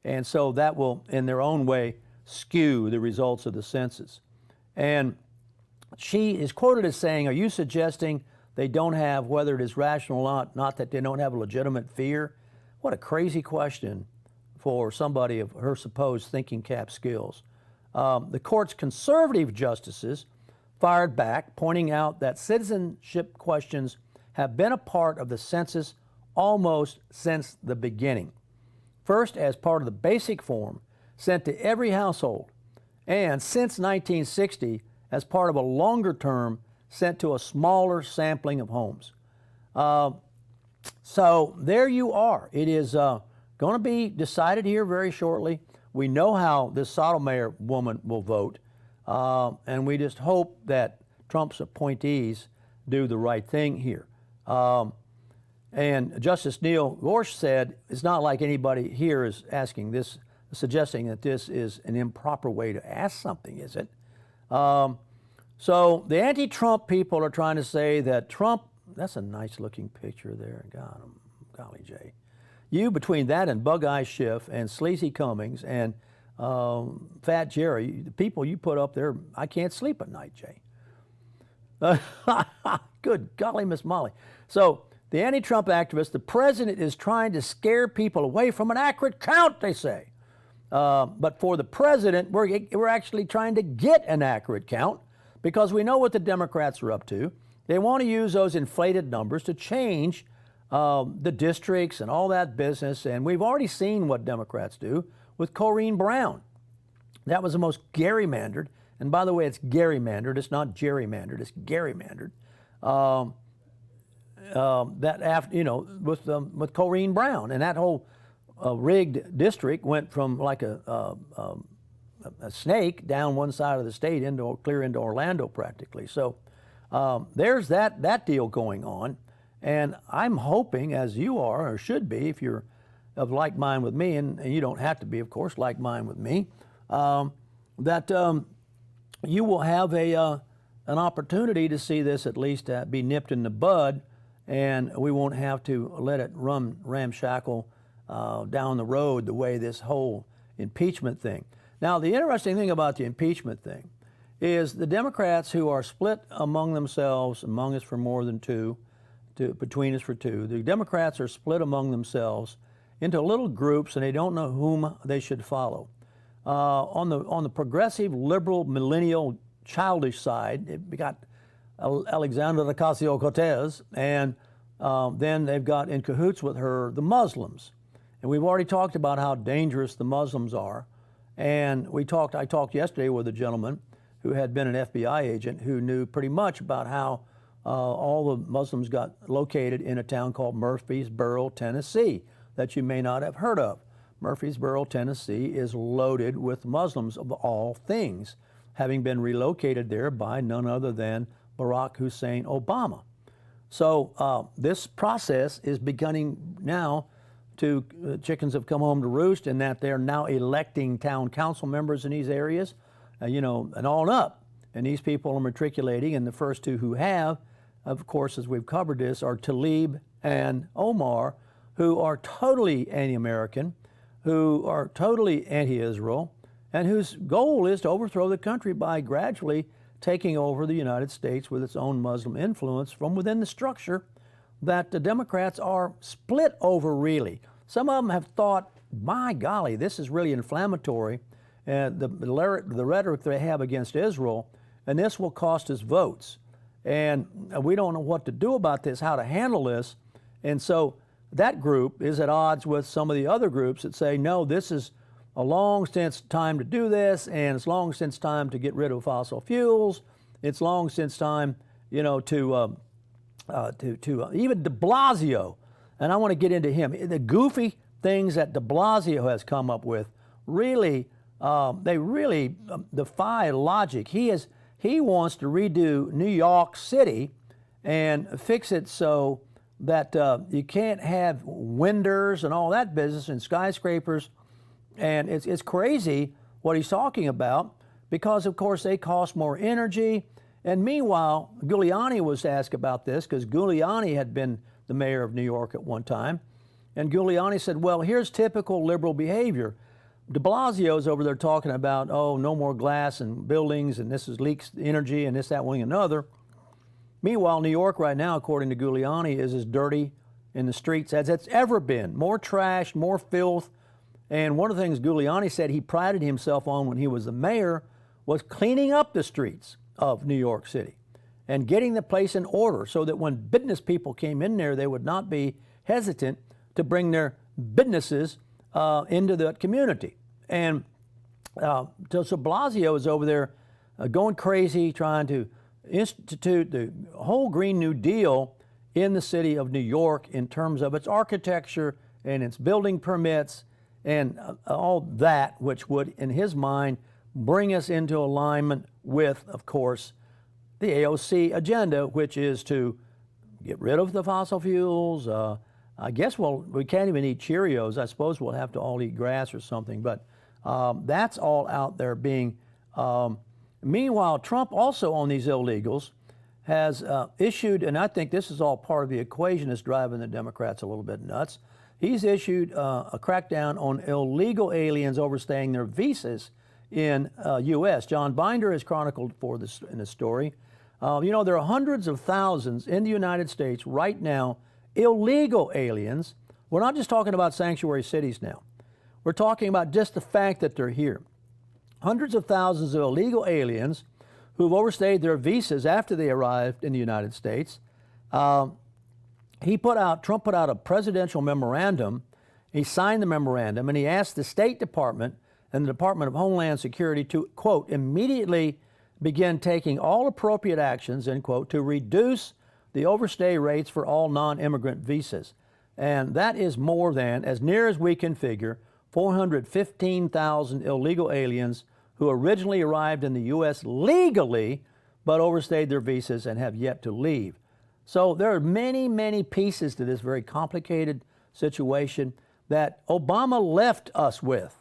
And so that will, in their own way, skew the results of the census. And she is quoted as saying, "Are you suggesting they don't have, whether it is rational or not that they don't have a legitimate fear?" What a crazy question for somebody of her supposed thinking cap skills. The court's conservative justices fired back, pointing out that citizenship questions have been a part of the census almost since the beginning. First, as part of the basic form sent to every household, and since 1960, as part of a longer term sent to a smaller sampling of homes. So there you are. It is going to be decided here very shortly. We know how this Sotomayor woman will vote, and we just hope that Trump's appointees do the right thing here. And Justice Neil Gorsuch said, it's not like anybody here is asking this, suggesting that this is an improper way to ask something, is it? So the anti-Trump people are trying to say that Trump, that's a nice looking picture there, golly Jay. You, between that and Bug-Eye Schiff and Sleazy Cummings and Fat Jerry, the people you put up there, I can't sleep at night, Jay. Good golly, Miss Molly. So the anti-Trump activists, the president is trying to scare people away from an accurate count, they say. But for the president, we're actually trying to get an accurate count because we know what the Democrats are up to. They want to use those inflated numbers to change the districts and all that business. And we've already seen what Democrats do with Corrine Brown. That was the most gerrymandered. And by the way, it's gerrymandered. It's not gerrymandered. It's gerrymandered. That after, with Corrine Brown, and that whole rigged district went from like a snake down one side of the state clear into Orlando practically. So there's that deal going on, and I'm hoping, as you are or should be, if you're of like mind with me, and you don't have to be, of course, like mind with me, that you will have an opportunity to see this at least be nipped in the bud, and we won't have to let it run ramshackle down the road the way this whole impeachment thing. Now, the interesting thing about the impeachment thing is the Democrats, who are split among themselves, among us for more than two, between us for two, the Democrats are split among themselves into little groups, and they don't know whom they should follow. On the progressive, liberal, millennial, childish side, we got Alexandria Ocasio-Cortez, and then they've got in cahoots with her the Muslims. And we've already talked about how dangerous the Muslims are. And I talked yesterday with a gentleman who had been an FBI agent who knew pretty much about how all the Muslims got located in a town called Murfreesboro, Tennessee, that you may not have heard of. Murfreesboro, Tennessee is loaded with Muslims of all things, having been relocated there by none other than Barack Hussein Obama. So this process is beginning now to, chickens have come home to roost, in that they're now electing town council members in these areas, and all up. And these people are matriculating, and the first two who have, of course, as we've covered this, are Tlaib and Omar, who are totally anti-American, who are totally anti-Israel, and whose goal is to overthrow the country by gradually taking over the United States with its own Muslim influence from within the structure that the Democrats are split over, really. Some of them have thought, my golly, this is really inflammatory, the rhetoric they have against Israel, and this will cost us votes. And we don't know what to do about this, how to handle this. And so that group is at odds with some of the other groups that say, no, this is a long since time to do this, and it's long since time to get rid of fossil fuels. It's long since time, to even de Blasio, and I want to get into him. The goofy things that de Blasio has come up with really they really defy logic. He wants to redo New York City and fix it so that you can't have windows and all that business and skyscrapers. And it's crazy what he's talking about because, of course, they cost more energy. And meanwhile, Giuliani was asked about this because Giuliani had been the mayor of New York at one time. And Giuliani said, well, here's typical liberal behavior. De Blasio's over there talking about, oh, no more glass in buildings and this is leaks energy and this, that, one, and another. Meanwhile, New York right now, according to Giuliani, is as dirty in the streets as it's ever been. More trash, more filth. And one of the things Giuliani said he prided himself on when he was the mayor was cleaning up the streets of New York City and getting the place in order so that when business people came in there, they would not be hesitant to bring their businesses into the community. And so Blasio is over there going crazy, trying to institute the whole Green New Deal in the city of New York in terms of its architecture and its building permits and all that, which would, in his mind, bring us into alignment with, of course, the AOC agenda, which is to get rid of the fossil fuels. I guess, well, we can't even eat Cheerios. I suppose we'll have to all eat grass or something. But that's all out there being. Meanwhile, Trump also on these illegals has issued, and I think this is all part of the equation that's driving the Democrats a little bit nuts. He's issued a crackdown on illegal aliens overstaying their visas in U.S. John Binder has chronicled for this in the story. You know, there are hundreds of thousands in the United States right now, illegal aliens. We're not just talking about sanctuary cities now. We're talking about just the fact that they're here. Hundreds of thousands of illegal aliens who've overstayed their visas after they arrived in the United States. Trump put out a presidential memorandum. He signed the memorandum and he asked the State Department and the Department of Homeland Security to, quote, immediately begin taking all appropriate actions, end quote, to reduce the overstay rates for all non-immigrant visas. And that is more than, as near as we can figure, 415,000 illegal aliens who originally arrived in the U.S. legally but overstayed their visas and have yet to leave. So there are many, many pieces to this very complicated situation that Obama left us with.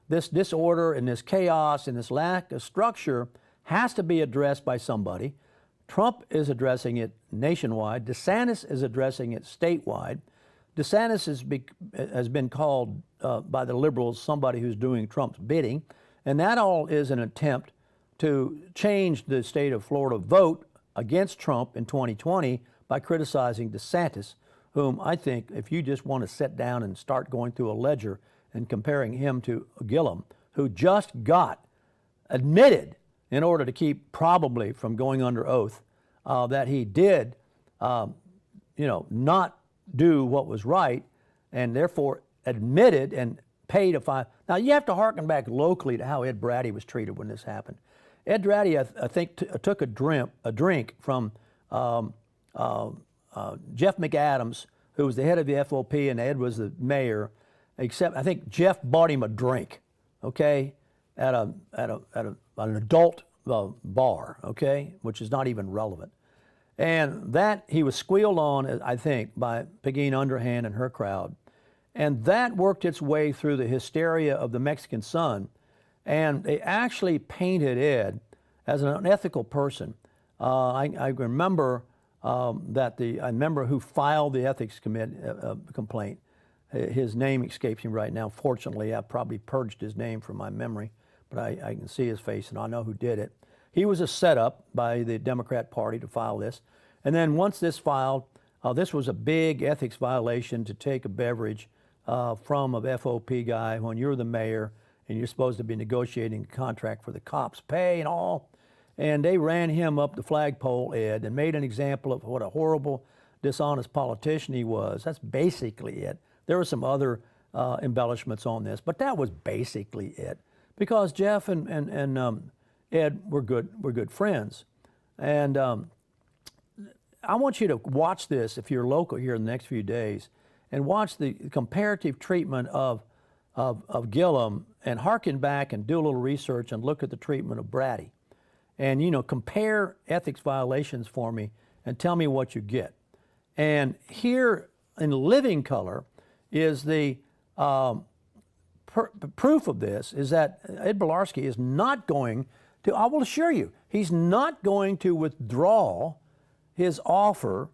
This disorder and this chaos and this lack of structure has to be addressed by somebody. Trump is addressing it nationwide. DeSantis is addressing it statewide. DeSantis has been called by the liberals somebody who's doing Trump's bidding. And that all is an attempt to change the state of Florida vote against Trump in 2020 by criticizing DeSantis, whom I think if you just want to sit down and start going through a ledger and comparing him to Gillum, who just got admitted in order to keep probably from going under oath that he did, not do what was right and therefore admitted and paid a fine. Now, you have to harken back locally to how Ed Braddy was treated when this happened. Ed Braddy, I think, took a drink from Jeff McAdams, who was the head of the FOP, and Ed was the mayor. Except I think Jeff bought him a drink, okay, at an adult bar, okay, which is not even relevant. And that he was squealed on, I think, by Pegeen Underhand and her crowd. And that worked its way through the hysteria of the Mexican Sun. And they actually painted Ed as an unethical person. I remember I remember who filed the ethics complaint. His name escapes me right now. Fortunately, I probably purged his name from my memory, but I can see his face and I know who did it. He was a setup by the Democrat Party to file this. And then once this filed, this was a big ethics violation to take a beverage from a FOP guy when you're the mayor and you're supposed to be negotiating a contract for the cops' pay and all. And they ran him up the flagpole, Ed, and made an example of what a horrible, dishonest politician he was. That's basically it. There were some other embellishments on this, but that was basically it. Because Jeff and Ed were good friends. And I want you to watch this if you're local here in the next few days and watch the comparative treatment of of Gillum and hearken back and do a little research and look at the treatment of Bratty. And, compare ethics violations for me and tell me what you get. And here in living color is the proof of this is that Ed Bilarski is not going to, I will assure you, he's not going to withdraw his offer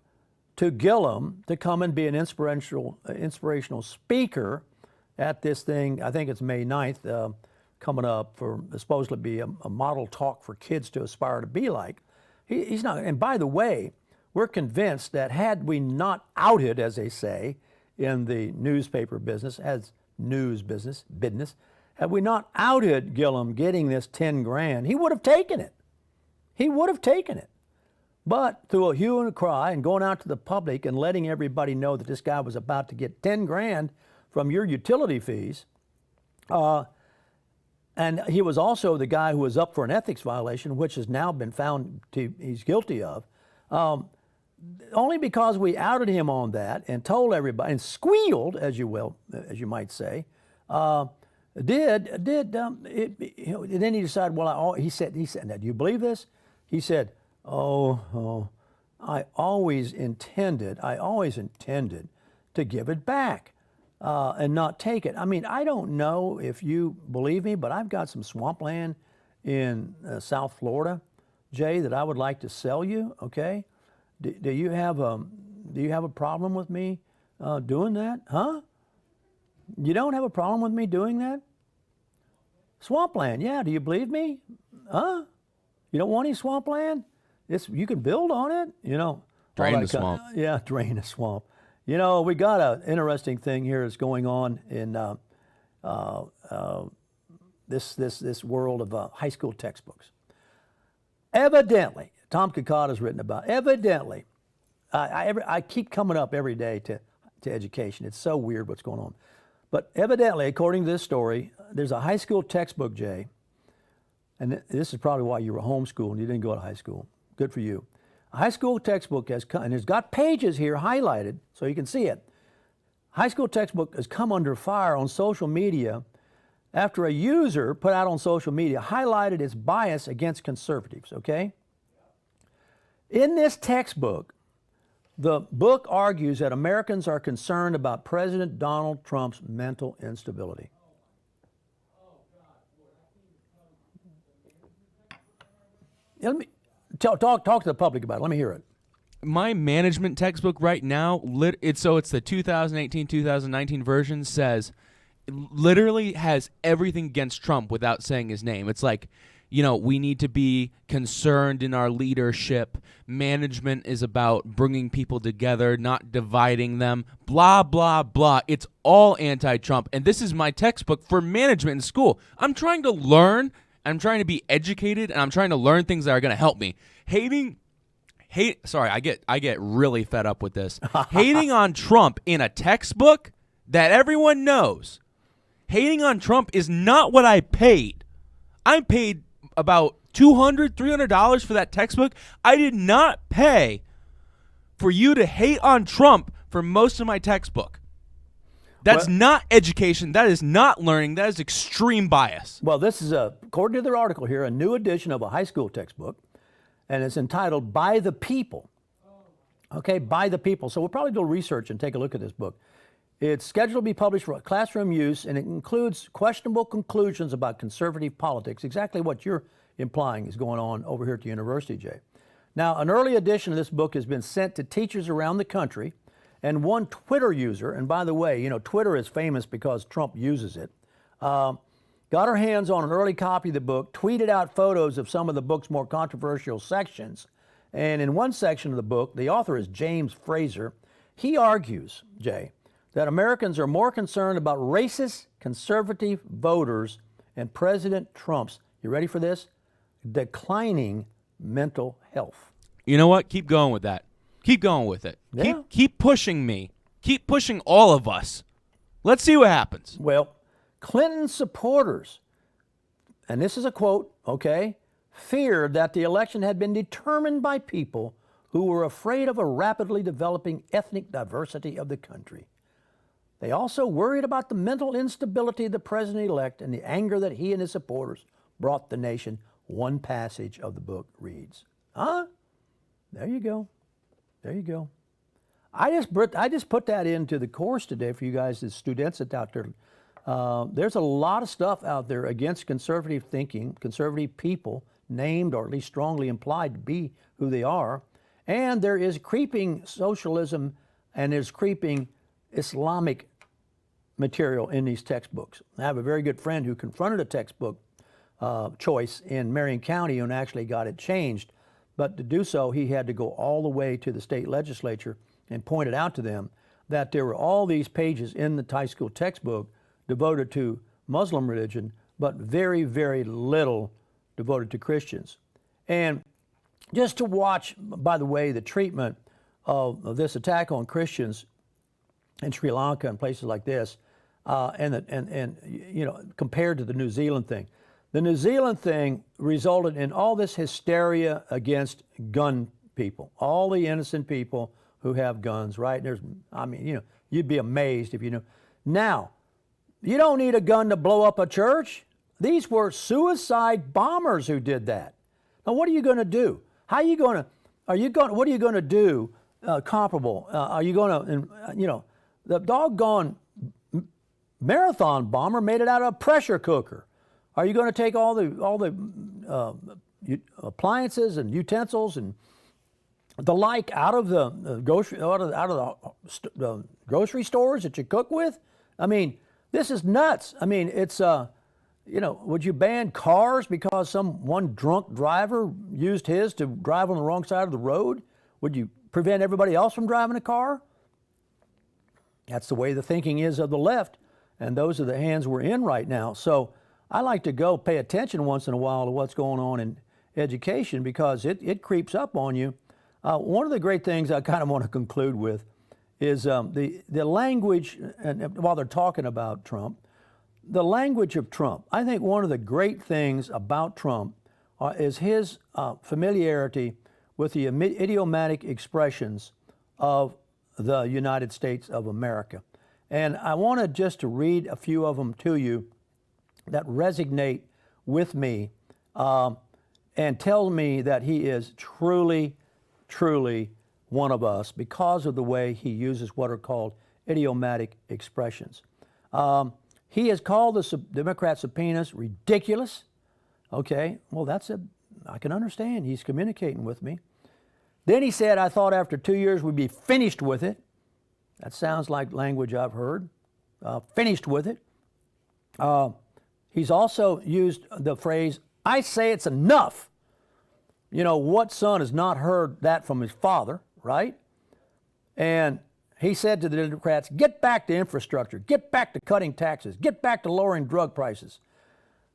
to Gillum to come and be an inspirational speaker at this thing. I think it's May 9th coming up for supposedly be a model talk for kids to aspire to be like. He's not. And by the way, we're convinced that had we not outed, as they say in the newspaper business, as news business, had we not outed Gillum getting this 10 grand, he would have taken it. He would have taken it. But through a hue and a cry and going out to the public and letting everybody know that this guy was about to get 10 grand from your utility fees, and he was also the guy who was up for an ethics violation, which has now been found he's guilty of, only because we outed him on that and told everybody and squealed, as you might say, then he decided, well, he said, now, do you believe this? He said, I always intended to give it back and not take it. I mean, I don't know if you believe me, but I've got some swampland in South Florida, Jay, that I would like to sell you. Okay, do you have a problem with me doing that? Huh? You don't have a problem with me doing that? Swampland, yeah. Do you believe me? Huh? You don't want any swampland? You can build on it, Drain the swamp. Yeah, drain the swamp. We got an interesting thing here that's going on in this world of high school textbooks. Evidently, Tom Kakata has written about. Evidently, I keep coming up every day to education. It's so weird what's going on. But evidently, according to this story, there's a high school textbook, Jay, and this is probably why you were homeschooled and you didn't go to high school. Good for you. A high school textbook has come, and it's got pages here highlighted so you can see it. High school textbook has come under fire on social media after a user put out on social media highlighted its bias against conservatives, okay? In this textbook, the book argues that Americans are concerned about President Donald Trump's mental instability. Let me talk to the public about it. Let me hear it. My management textbook right now, it's the 2018-2019 version, says literally has everything against Trump without saying his name. It's like, we need to be concerned in our leadership. Management is about bringing people together, not dividing them, blah, blah, blah. It's all anti-Trump. And this is my textbook for management in school. I'm trying to learn, I'm trying to be educated, and I'm trying to learn things that are going to help me. Sorry, I get really fed up with this. Hating on Trump in a textbook that everyone knows. Hating on Trump is not what I paid. I paid about $200, $300 for that textbook. I did not pay for you to hate on Trump for most of my textbook. That's not education. That is not learning. That is extreme bias. Well, this is, according to their article here, a new edition of a high school textbook, and it's entitled By the People. Okay, By the People. So we'll probably do research and take a look at this book. It's scheduled to be published for classroom use, and it includes questionable conclusions about conservative politics, exactly what you're implying is going on over here at the university, Jay. Now, an early edition of this book has been sent to teachers around the country, and one Twitter user, and by the way, Twitter is famous because Trump uses it, got her hands on an early copy of the book, tweeted out photos of some of the book's more controversial sections, and in one section of the book, the author is James Fraser. He argues, Jay, that Americans are more concerned about racist conservative voters and President Trump's, you ready for this, declining mental health. You know what? Keep going with that. Keep going with it. Yeah. Keep pushing me. Keep pushing all of us. Let's see what happens. Well, Clinton supporters, and this is a quote, okay, feared that the election had been determined by people who were afraid of a rapidly developing ethnic diversity of the country. They also worried about the mental instability of the president-elect and the anger that he and his supporters brought the nation. One passage of the book reads. Huh? There you go. There you go. I just put that into the course today for you guys, the students that's out there. There's a lot of stuff out there against conservative thinking, conservative people, named or at least strongly implied to be who they are. And there is creeping socialism and there's creeping Islamic material in these textbooks. I have a very good friend who confronted a textbook choice in Marion County and actually got it changed. But to do so, he had to go all the way to the state legislature and pointed out to them that there were all these pages in the high school textbook devoted to Muslim religion, but very, very little devoted to Christians. And just to watch, by the way, the treatment of this attack on Christians in Sri Lanka and places like this, and you know, compared to the New Zealand thing. The New Zealand thing resulted in all this hysteria against gun people, all the innocent people who have guns, right? There's, I mean, you know, you'd be amazed if you knew. Now, you don't need a gun to blow up a church. These were suicide bombers who did that. Now, what are you going to do? How are you going to, what are you going to do comparable? Are you going to, you know, the doggone marathon bomber made it out of a pressure cooker. Are you going to take all the appliances and utensils and the like out of the grocery stores that you cook with? I mean, this is nuts. I mean, it's you know, would you ban cars because one drunk driver used his to drive on the wrong side of the road? Would you prevent everybody else from driving a car? That's the way the thinking is of the left, and those are the hands we're in right now. So I like to go pay attention once in a while to what's going on in education because it creeps up on you. One of the great things I kind of want to conclude with is the language, and while they're talking about Trump, the language of Trump. I think one of the great things about Trump is his familiarity with the idiomatic expressions of the United States of America. And I wanted just to read a few of them to you that resonate with me and tell me that he is truly, truly one of us because of the way he uses what are called idiomatic expressions. He has called the Democrat subpoenas ridiculous. Okay, well, I can understand. He's communicating with me. Then he said, I thought after 2 years we'd be finished with it. That sounds like language I've heard. Finished with it. He's also used the phrase, I say it's enough. You know, what son has not heard that from his father, right? And he said to the Democrats, get back to infrastructure, get back to cutting taxes, get back to lowering drug prices.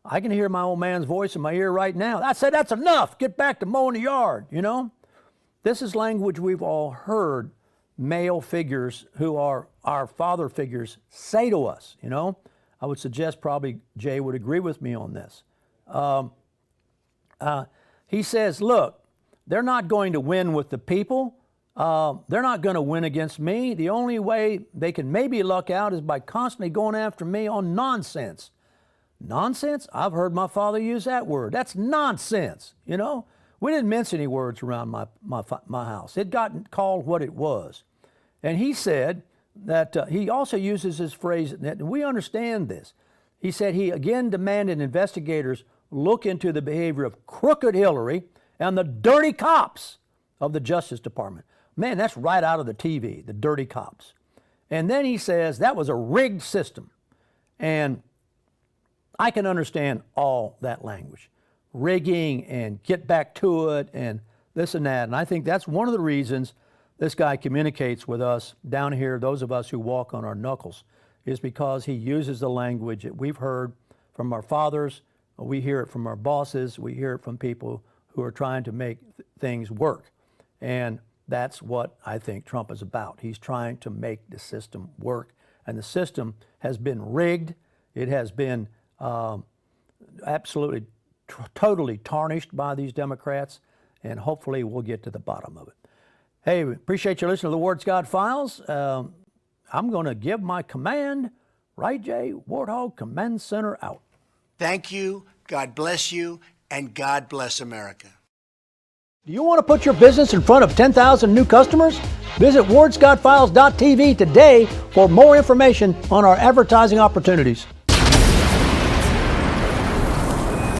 I can hear my old man's voice in my ear right now. I said, that's enough. Get back to mowing the yard, you know? This is language we've all heard male figures who are our father figures say to us, you know? I would suggest probably Jay would agree with me on this. He says, look, they're not going to win with the people. They're not going to win against me. The only way they can maybe luck out is by constantly going after me on nonsense. Nonsense? I've heard my father use that word. That's nonsense, you know? We didn't mince any words around my house. It got called what it was. And he said that he also uses this phrase, and we understand this. He said he again demanded investigators look into the behavior of crooked Hillary and the dirty cops of the Justice Department. Man, that's right out of the TV, the dirty cops. And then he says that was a rigged system. And I can understand all that language. Rigging and get back to it and this and that. And I think that's one of the reasons this guy communicates with us down here, those of us who walk on our knuckles, is because he uses the language that we've heard from our fathers, we hear it from our bosses, we hear it from people who are trying to make things work. And that's what I think Trump is about. He's trying to make the system work. And the system has been rigged. It has been absolutely, totally tarnished by these Democrats. And hopefully we'll get to the bottom of it. Hey, we appreciate you listening to the Ward Scott Files. I'm going to give my command. Right, Jay? Warthog Command Center out. Thank you, God bless you, and God bless America. Do you want to put your business in front of 10,000 new customers? Visit wardscottfiles.tv today for more information on our advertising opportunities.